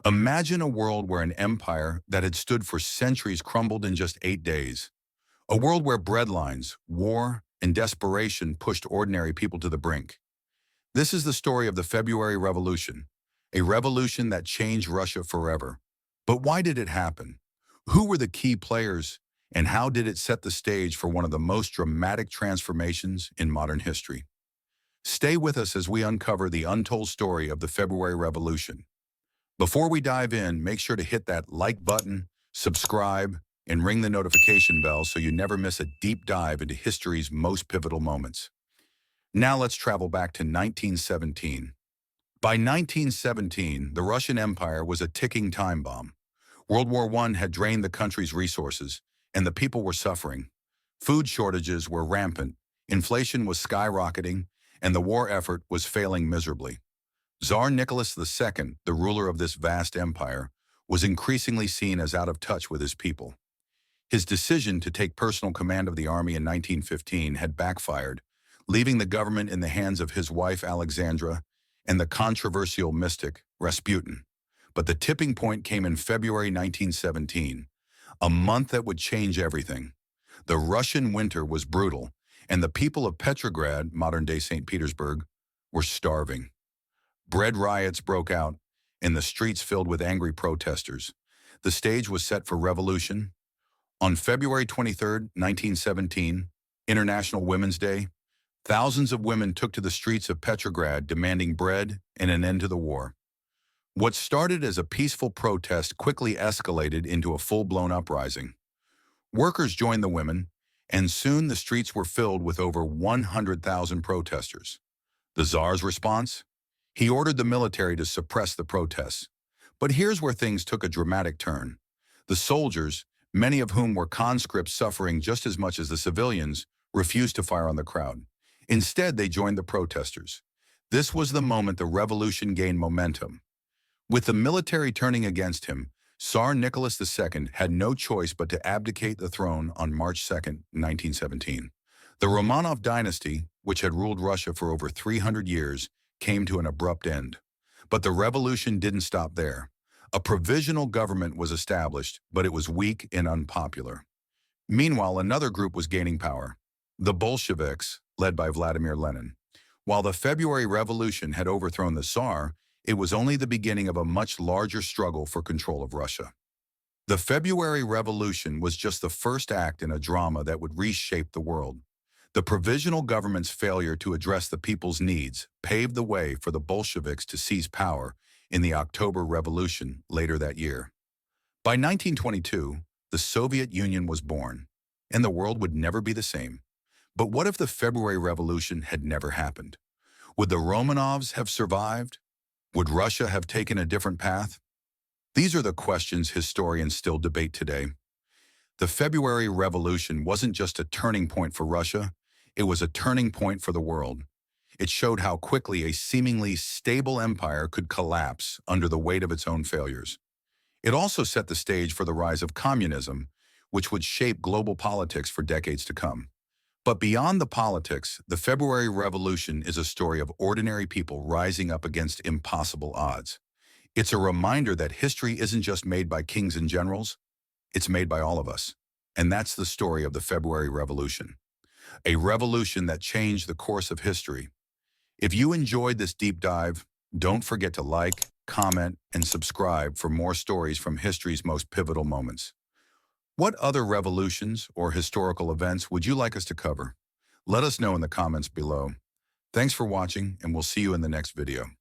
Imagine a world where an empire that had stood for centuries crumbled in just 8 days. A world where breadlines, war, and desperation pushed ordinary people to the brink. This is the story of the February Revolution, a revolution that changed Russia forever. But why did it happen? Who were the key players, and how did it set the stage for one of the most dramatic transformations in modern history? Stay with us as we uncover the untold story of the February Revolution. Before we dive in, make sure to hit that like button, subscribe, and ring the notification bell so you never miss a deep dive into history's most pivotal moments. Now let's travel back to 1917. By 1917, the Russian Empire was a ticking time bomb. World War I had drained the country's resources, and the people were suffering. Food shortages were rampant, inflation was skyrocketing, and the war effort was failing miserably. Tsar Nicholas II, the ruler of this vast empire, was increasingly seen as out of touch with his people. His decision to take personal command of the army in 1915 had backfired, leaving the government in the hands of his wife Alexandra and the controversial mystic Rasputin. But the tipping point came in February 1917, a month that would change everything. The Russian winter was brutal, and the people of Petrograd, modern-day St. Petersburg, were starving. Bread riots broke out, and the streets filled with angry protesters. The stage was set for revolution. On February 23, 1917, International Women's Day, thousands of women took to the streets of Petrograd demanding bread and an end to the war. What started as a peaceful protest quickly escalated into a full-blown uprising. Workers joined the women, and soon the streets were filled with over 100,000 protesters. The Tsar's response? He ordered the military to suppress the protests. But here's where things took a dramatic turn. The soldiers, many of whom were conscripts suffering just as much as the civilians, refused to fire on the crowd. Instead, they joined the protesters. This was the moment the revolution gained momentum. With the military turning against him, Tsar Nicholas II had no choice but to abdicate the throne on March 2, 1917. The Romanov dynasty, which had ruled Russia for over 300 years, came to an abrupt end. But the revolution didn't stop there. A provisional government was established, but it was weak and unpopular. Meanwhile, another group was gaining power, the Bolsheviks, led by Vladimir Lenin. While the February Revolution had overthrown the Tsar, it was only the beginning of a much larger struggle for control of Russia. The February Revolution was just the first act in a drama that would reshape the world. The Provisional Government's failure to address the people's needs paved the way for the Bolsheviks to seize power in the October Revolution later that year. By 1922, the Soviet Union was born, and the world would never be the same. But what if the February Revolution had never happened? Would the Romanovs have survived? Would Russia have taken a different path? These are the questions historians still debate today. The February Revolution wasn't just a turning point for Russia, it was a turning point for the world. It showed how quickly a seemingly stable empire could collapse under the weight of its own failures. It also set the stage for the rise of communism, which would shape global politics for decades to come. But beyond the politics, the February Revolution is a story of ordinary people rising up against impossible odds. It's a reminder that history isn't just made by kings and generals, it's made by all of us. And that's the story of the February Revolution. A revolution that changed the course of history. If you enjoyed this deep dive, don't forget to like, comment, and subscribe for more stories from history's most pivotal moments. What other revolutions or historical events would you like us to cover? Let us know in the comments below. Thanks for watching, and we'll see you in the next video.